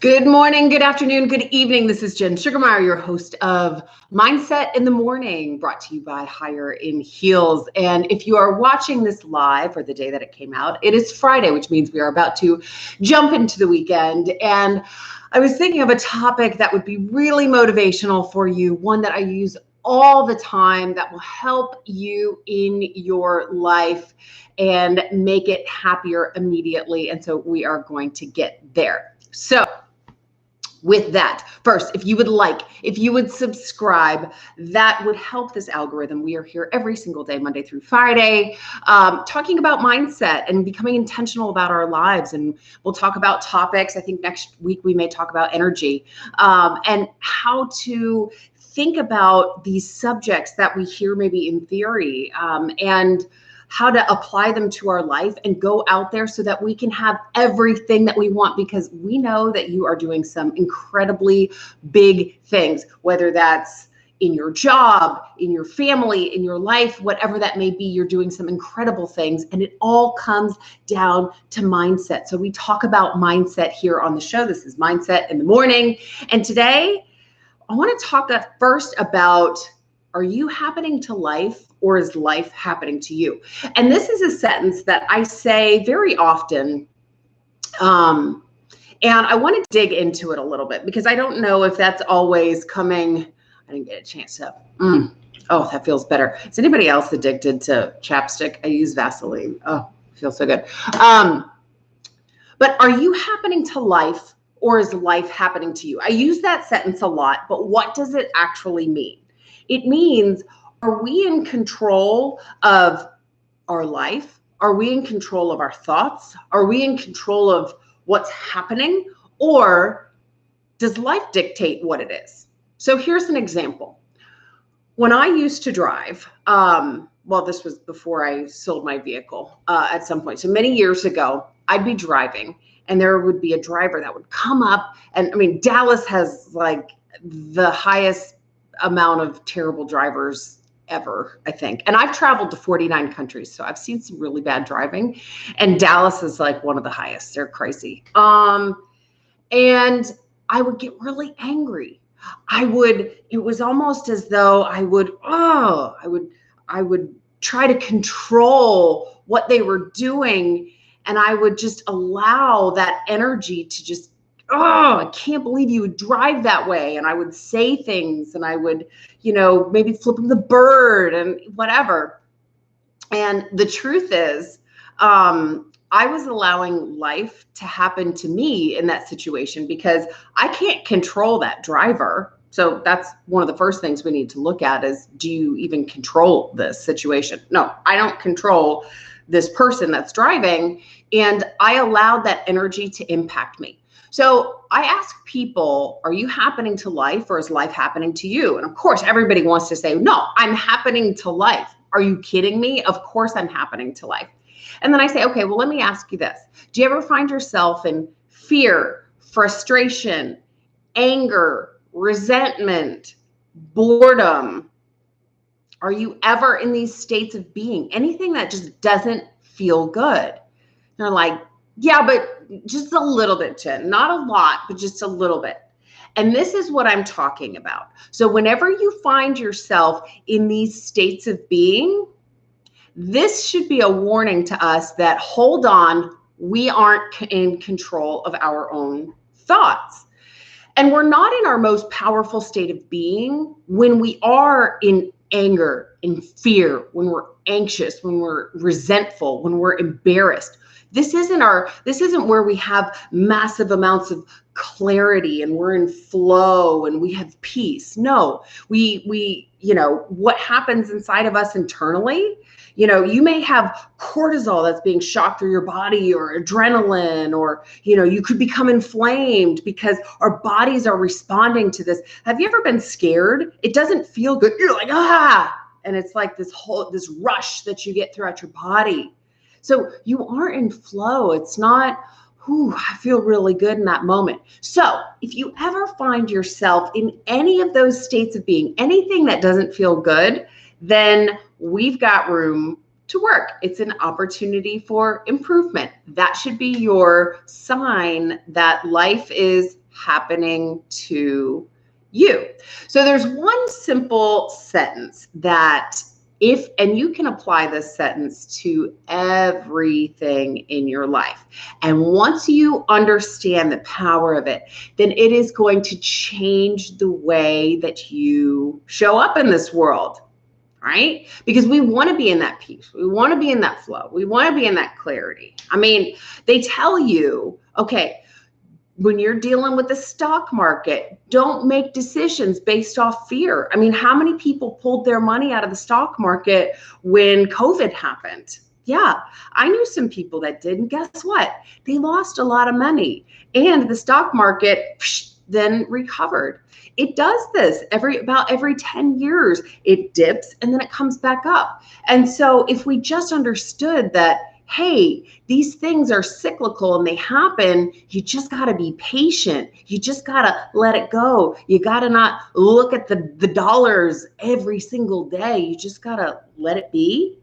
Good morning, good afternoon, good evening. This is Jen Sugarmeyer, your host of Mindset in the Morning, brought to you by Higher in Heels. And if you are watching this live or the day that it came out, it is Friday, which means we are about to jump into the weekend. And I was thinking of a topic that would be really motivational for you, one that I use all the time that will help you in your life and make it happier immediately. And so we are going to get there. So with that, first, if you would subscribe, that would help this algorithm. We are here every single day, Monday through Friday, talking about mindset and becoming intentional about our lives. And we'll talk about topics. I think next week we may talk about energy and how to think about these subjects that we hear maybe in theory and how to apply them to our life and go out there so that we can have everything that we want, because we know that you are doing some incredibly big things, whether that's in your job, in your family, in your life, whatever that may be, you're doing some incredible things, and it all comes down to mindset. So we talk about mindset here on the show. This is Mindset in the Morning. And today I want to talk first about, are you happening to life or is life happening to you? And this is a sentence that I say very often. And I want to dig into it a little bit because I don't know if that's always coming. I didn't get a chance to. Oh, that feels better. Is anybody else addicted to chapstick? I use Vaseline. Oh, it feels so good. But are you happening to life or is life happening to you? I use that sentence a lot, but what does it actually mean? It means, are we in control of our life? Are we in control of our thoughts? Are we in control of what's happening? Or does life dictate what it is? So here's an example. When I used to drive, well, this was before I sold my vehicle at some point. So many years ago, I'd be driving and there would be a driver that would come up. And I mean, Dallas has like the highest amount of terrible drivers ever, I think. And I've traveled to 49 countries, so I've seen some really bad driving. And Dallas is like one of the highest. They're crazy. And I would get really angry. It was almost as though I would try to control what they were doing. And I would just allow that energy to just, I can't believe you would drive that way. And I would say things and I would, maybe flip the bird and whatever. And the truth is, I was allowing life to happen to me in that situation because I can't control that driver. So that's one of the first things we need to look at is, do you even control this situation? No, I don't control this person that's driving. And I allowed that energy to impact me. So I ask people, are you happening to life or is life happening to you? And of course, everybody wants to say, no, I'm happening to life. Are you kidding me? Of course I'm happening to life. And then I say, okay, well, let me ask you this. Do you ever find yourself in fear, frustration, anger, resentment, boredom? Are you ever in these states of being? Anything that just doesn't feel good? They're like, yeah, but just a little bit, Jen. Not a lot, but just a little bit. And this is what I'm talking about. So whenever you find yourself in these states of being, this should be a warning to us that, hold on, we aren't in control of our own thoughts. And we're not in our most powerful state of being when we are in anger, in fear, when we're anxious, when we're resentful, when we're embarrassed. This isn't where we have massive amounts of clarity and we're in flow and we have peace. No, we what happens inside of us internally, you may have cortisol that's being shot through your body, or adrenaline, or, you could become inflamed because our bodies are responding to this. Have you ever been scared? It doesn't feel good. You're like, and it's like this rush that you get throughout your body. So you aren't in flow. It's not, I feel really good in that moment. So if you ever find yourself in any of those states of being, anything that doesn't feel good, then we've got room to work. It's an opportunity for improvement. That should be your sign that life is happening to you. So there's one simple sentence that and you can apply this sentence to everything in your life. And once you understand the power of it, then it is going to change the way that you show up in this world, right? Because we want to be in that peace. We want to be in that flow. We want to be in that clarity. I mean, they tell you, okay, when you're dealing with the stock market, don't make decisions based off fear. I mean, how many people pulled their money out of the stock market when COVID happened? Yeah, I knew some people that did. And guess what? They lost a lot of money. And the stock market then recovered. It does this about every 10 years. It dips and then it comes back up. And so if we just understood that, hey, these things are cyclical and they happen, you just got to be patient. You just got to let it go. You got to not look at the dollars every single day. You just got to let it be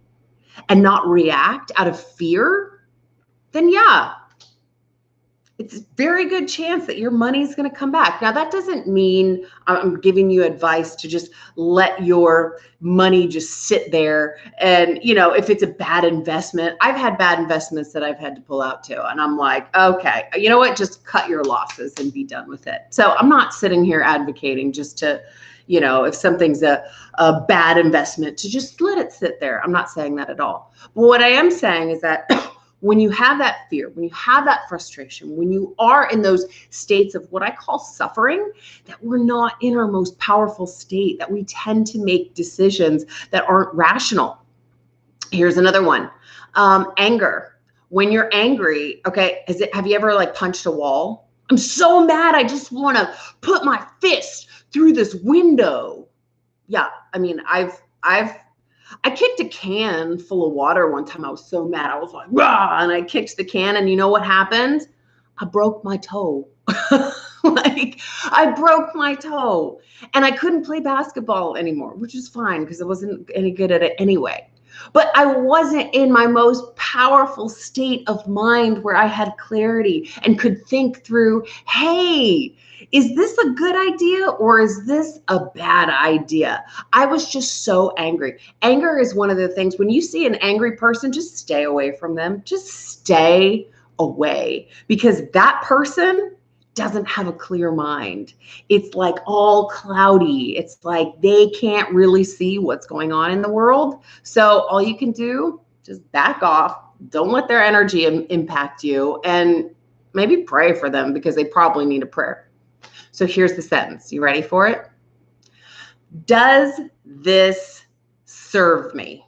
and not react out of fear. Then yeah, it's a very good chance that your money is going to come back. Now, that doesn't mean I'm giving you advice to just let your money just sit there. And, you know, if it's a bad investment, I've had bad investments that I've had to pull out too. And I'm like, okay, you know what? Just cut your losses and be done with it. So I'm not sitting here advocating just to, you know, if something's a bad investment, to just let it sit there. I'm not saying that at all. But what I am saying is that when you have that fear, when you have that frustration, when you are in those states of what I call suffering, that we're not in our most powerful state, that we tend to make decisions that aren't rational. Here's another one. Anger. When you're angry, okay, have you ever like punched a wall? I'm so mad, I just want to put my fist through this window. Yeah, I mean, I kicked a can full of water one time. I was so mad. I was like, rah, and I kicked the can, and you know what happened? I broke my toe. Like, I broke my toe, and I couldn't play basketball anymore, which is fine because I wasn't any good at it anyway. But I wasn't in my most powerful state of mind where I had clarity and could think through, hey, is this a good idea or is this a bad idea? I was just so angry. Anger is one of the things, when you see an angry person, just stay away from them. Just stay away, because that person doesn't have a clear mind. It's like all cloudy. It's like they can't really see what's going on in the world. So all you can do, just back off. Don't let their energy impact you, and maybe pray for them because they probably need a prayer. So here's the sentence. You ready for it? Does this serve me?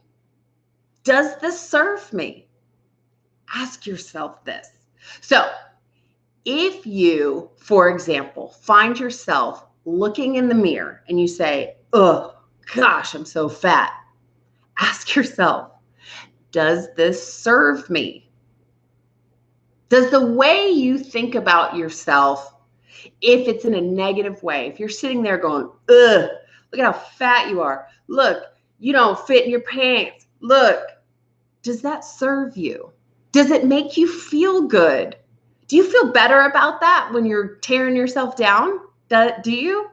Does this serve me? Ask yourself this. So if you, for example, find yourself looking in the mirror and you say, oh, gosh, I'm so fat. Ask yourself, does this serve me? Does the way you think about yourself, if it's in a negative way, if you're sitting there going, ugh, look at how fat you are. Look, you don't fit in your pants. Look, does that serve you? Does it make you feel good? Do you feel better about that when you're tearing yourself down? Do you?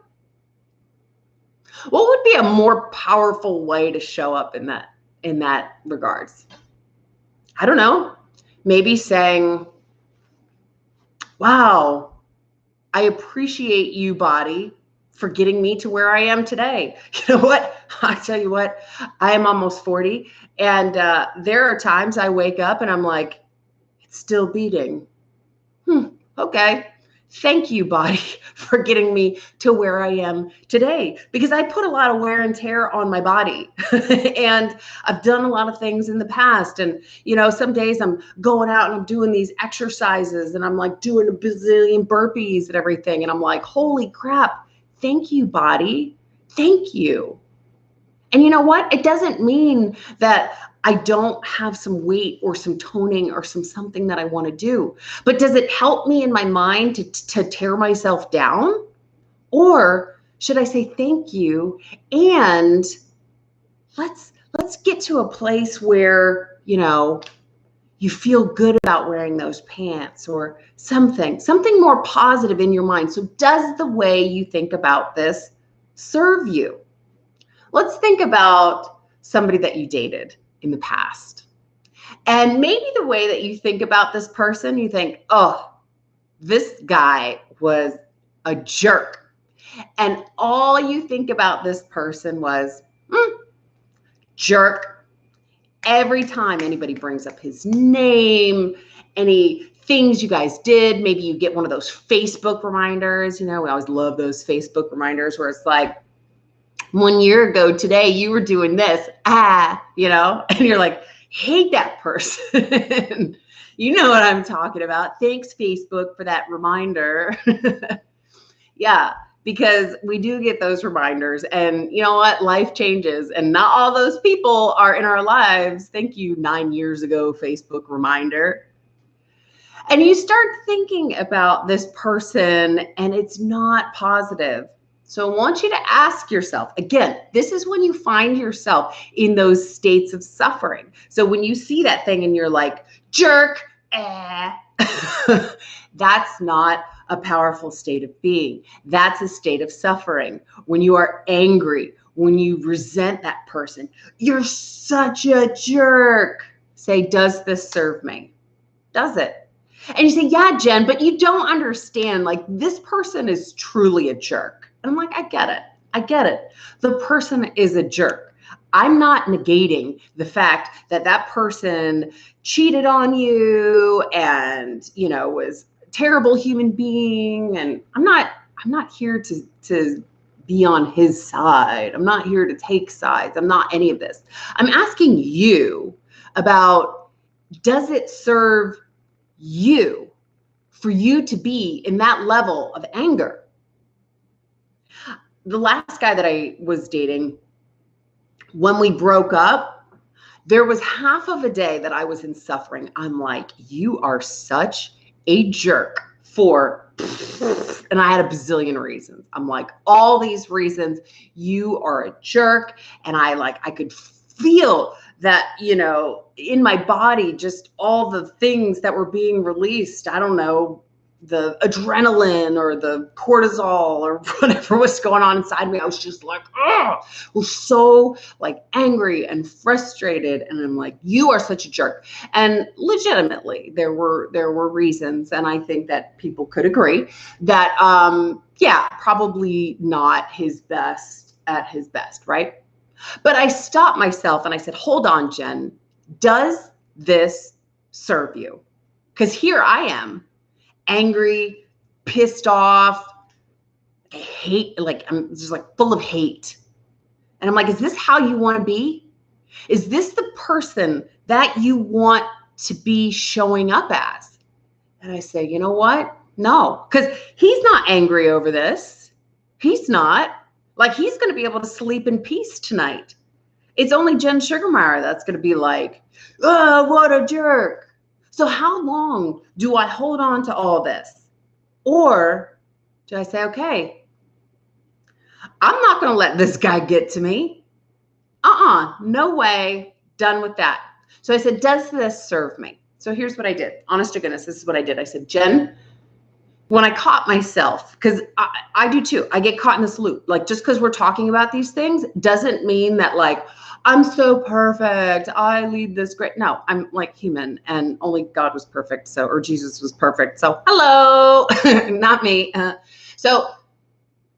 What would be a more powerful way to show up in that regards? I don't know. Maybe saying, wow, I appreciate you, body, for getting me to where I am today. You know what? I tell you what, I am almost 40. And there are times I wake up and I'm like, it's still beating. Okay. Thank you, body, for getting me to where I am today, because I put a lot of wear and tear on my body and I've done a lot of things in the past. And, you know, some days I'm going out and I'm doing these exercises and I'm like doing a bazillion burpees and everything. And I'm like, holy crap. Thank you, body. Thank you. And you know what? It doesn't mean that I don't have some weight or some toning or something that I want to do. But does it help me in my mind to tear myself down? Or should I say thank you? And let's get to a place where, you know, you feel good about wearing those pants or something more positive in your mind. So does the way you think about this serve you? Let's think about somebody that you dated in the past. And maybe the way that you think about this person, you think, oh, this guy was a jerk. And all you think about this person was, jerk. Every time anybody brings up his name, any things you guys did, maybe you get one of those Facebook reminders. We always love those Facebook reminders where it's like, 1 year ago today, you were doing this, and you're like, hate that person. You know what I'm talking about. Thanks, Facebook, for that reminder. Yeah, because we do get those reminders, and you know what? Life changes, and not all those people are in our lives. Thank you, 9 years ago, Facebook reminder. And you start thinking about this person, and it's not positive. So I want you to ask yourself, again, this is when you find yourself in those states of suffering. So when you see that thing and you're like, jerk, that's not a powerful state of being. That's a state of suffering. When you are angry, when you resent that person, you're such a jerk. Say, does this serve me? Does it? And you say, yeah, Jen, but you don't understand. Like, this person is truly a jerk. And I'm like, I get it. I get it. The person is a jerk. I'm not negating the fact that that person cheated on you and, was a terrible human being. And I'm not here to be on his side. I'm not here to take sides. I'm not any of this. I'm asking you about, does it serve you for you to be in that level of anger? The last guy that I was dating, when we broke up, there was half of a day that I was in suffering. I'm like, you are such a jerk for, and I had a bazillion reasons. I'm like, all these reasons, you are a jerk. And I could feel that, in my body, just all the things that were being released. I don't know, the adrenaline or the cortisol or whatever was going on inside me. I was just like, I was so angry and frustrated. And I'm like, you are such a jerk. And legitimately, there were reasons. And I think that people could agree that, probably not his best at his best, right? But I stopped myself and I said, hold on, Jen, does this serve you? Because here I am, angry, pissed off, I'm just full of hate. And I'm like, is this how you want to be? Is this the person that you want to be showing up as? And I say, you know what? No, because he's not angry over this. He's not. He's going to be able to sleep in peace tonight. It's only Jen Sugarmeyer that's going to be like, oh, what a jerk. So how long do I hold on to all this? Or do I say, okay, I'm not going to let this guy get to me. No way. Done with that. So I said, does this serve me? So here's what I did. Honest to goodness, this is what I did. I said, Jen, when I caught myself, because I do too, I get caught in this loop. Just because we're talking about these things doesn't mean that I'm so perfect, I lead this great. No, I'm human, and only God was perfect. Or Jesus was perfect. So hello, not me. So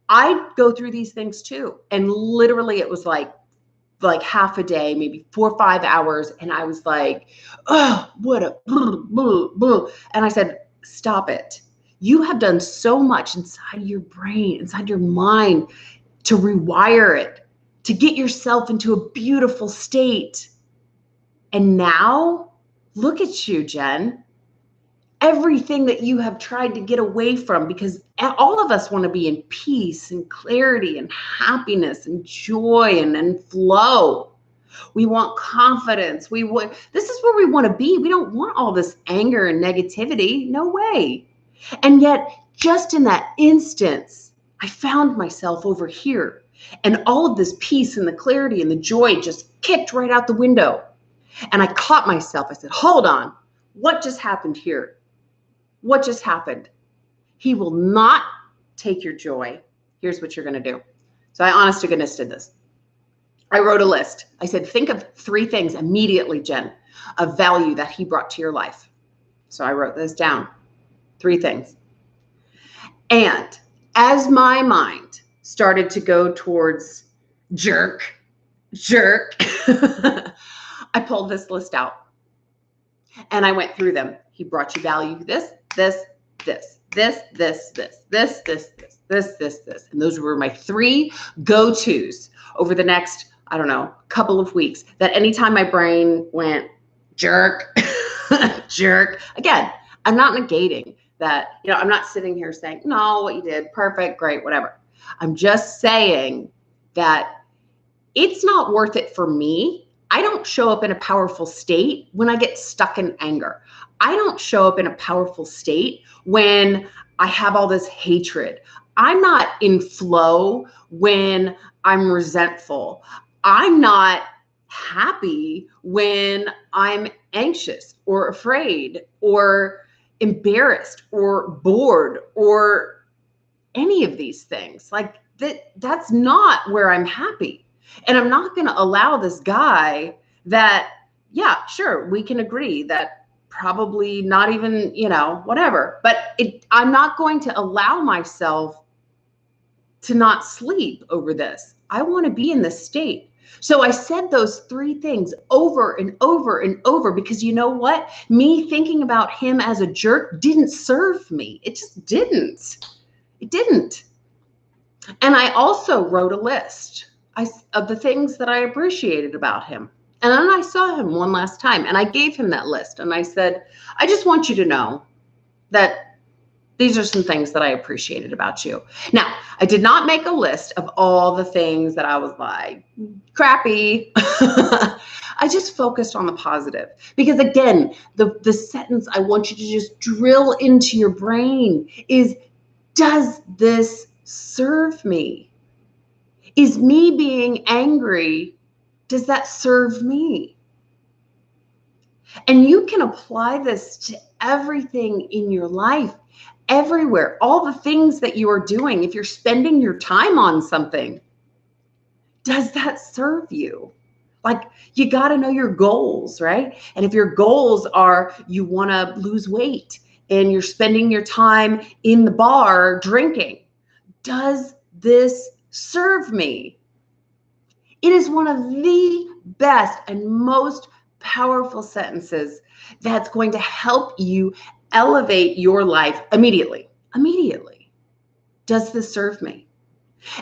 I go through these things too. And literally it was like half a day, maybe 4 or 5 hours. And I was like, oh, what a, and I said, stop it. You have done so much inside your brain, inside your mind, to rewire it, to get yourself into a beautiful state. And now, look at you, Jen. Everything that you have tried to get away from, because all of us want to be in peace and clarity and happiness and joy and flow. We want confidence. This is where we want to be. We don't want all this anger and negativity. No way. And yet, just in that instance, I found myself over here, and all of this peace and the clarity and the joy just kicked right out the window. And I caught myself. I said, hold on. What just happened here? What just happened? He will not take your joy. Here's what you're going to do. So I honest to goodness did this. I wrote a list. I said, think of 3 things immediately, Jen, of value that he brought to your life. So I wrote this down. 3 things. And as my mind started to go towards jerk, I pulled this list out and I went through them. He brought you value, this. And those were my 3 go-tos over the next, I don't know, couple of weeks, that anytime my brain went jerk, jerk, again, I'm not negating that, I'm not sitting here saying, no, what you did, perfect, great, whatever. I'm just saying that it's not worth it for me. I don't show up in a powerful state when I get stuck in anger. I don't show up in a powerful state when I have all this hatred. I'm not in flow when I'm resentful. I'm not happy when I'm anxious or afraid or embarrassed or bored or any of these things. Like that's not where I'm happy. And I'm not going to allow this guy that, yeah, sure, we can agree that probably not even, whatever. But I'm not going to allow myself to not sleep over this. I want to be in this state. So I said those 3 things over and over and over because you know what? Me thinking about him as a jerk didn't serve me. It just didn't. It didn't. And I also wrote a list of the things that I appreciated about him. And then I saw him one last time and I gave him that list. And I said, I just want you to know that these are some things that I appreciated about you. Now, I did not make a list of all the things that I was like, crappy. I just focused on the positive. Because again, the sentence I want you to just drill into your brain is, does this serve me? Is me being angry, does that serve me? And you can apply this to everything in your life, everywhere, all the things that you are doing. If you're spending your time on something, does that serve you? Like, you got to know your goals, right? And if your goals are you want to lose weight and you're spending your time in the bar drinking, does this serve me? It is one of the best and most powerful sentences that's going to help you elevate your life immediately. Immediately. Does this serve me?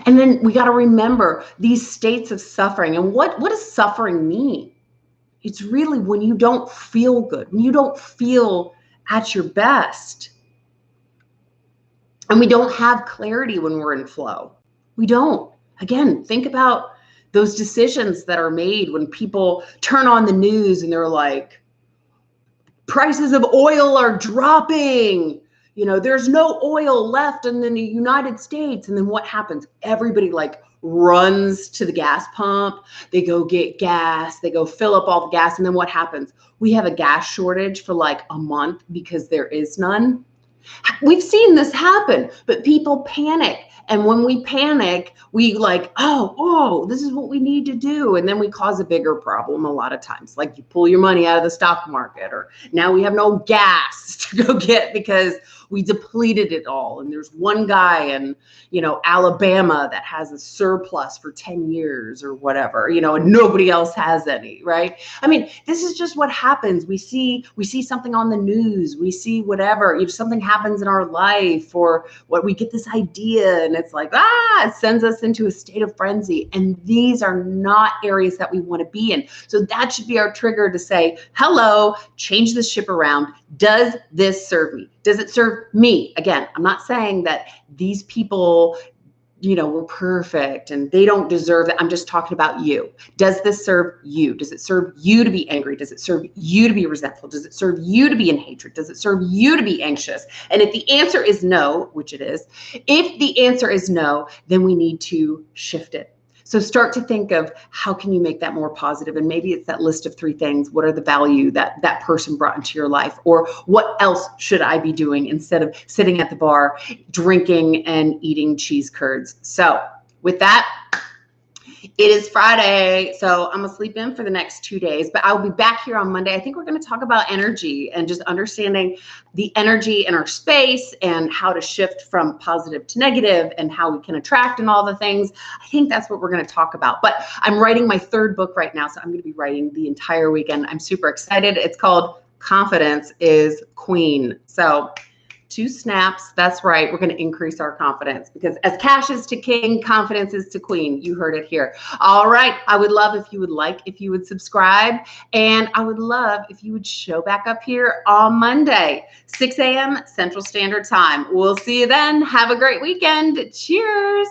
And then we got to remember these states of suffering. And what does suffering mean? It's really when you don't feel good, when you don't feel at your best. And we don't have clarity when we're in flow. We don't. Again, think about those decisions that are made when people turn on the news and they're like, prices of oil are dropping. There's no oil left in the United States. And then what happens? Everybody runs to the gas pump. They go get gas. They go fill up all the gas. And then what happens? We have a gas shortage for a month because there is none. We've seen this happen, but people panic. And when we panic, we oh, this is what we need to do. And then we cause a bigger problem a lot of times. Like you pull your money out of the stock market, or now we have no gas to go get because we depleted it all. And there's one guy in, Alabama that has a surplus for 10 years or whatever, and nobody else has any, right? I mean, this is just what happens. We see something on the news, we see whatever, if something happens in our life or what, we get this idea and it's like, it sends us into a state of frenzy. And these are not areas that we want to be in. So that should be our trigger to say, hello, change the ship around. Does this serve me? Does it serve me? Again, I'm not saying that these people, were perfect and they don't deserve that. I'm just talking about you. Does this serve you? Does it serve you to be angry? Does it serve you to be resentful? Does it serve you to be in hatred? Does it serve you to be anxious? And if the answer is no, which it is, if the answer is no, then we need to shift it. So start to think of how can you make that more positive? And maybe it's that list of 3 things. What are the value that that person brought into your life? Or what else should I be doing instead of sitting at the bar, drinking and eating cheese curds? So with that, it is Friday, so I'm gonna sleep in for the next 2 days, but I'll be back here on Monday. I think we're gonna talk about energy and just understanding the energy in our space and how to shift from positive to negative and how we can attract and all the things. I think that's what we're gonna talk about. But I'm writing my 3rd book right now, so I'm gonna be writing the entire weekend. I'm super excited. It's called Confidence is Queen. So 2 snaps. That's right. We're going to increase our confidence because as cash is to king, confidence is to queen. You heard it here. All right. I would love if you would subscribe, and I would love if you would show back up here on Monday, 6 a.m. Central Standard Time. We'll see you then. Have a great weekend. Cheers.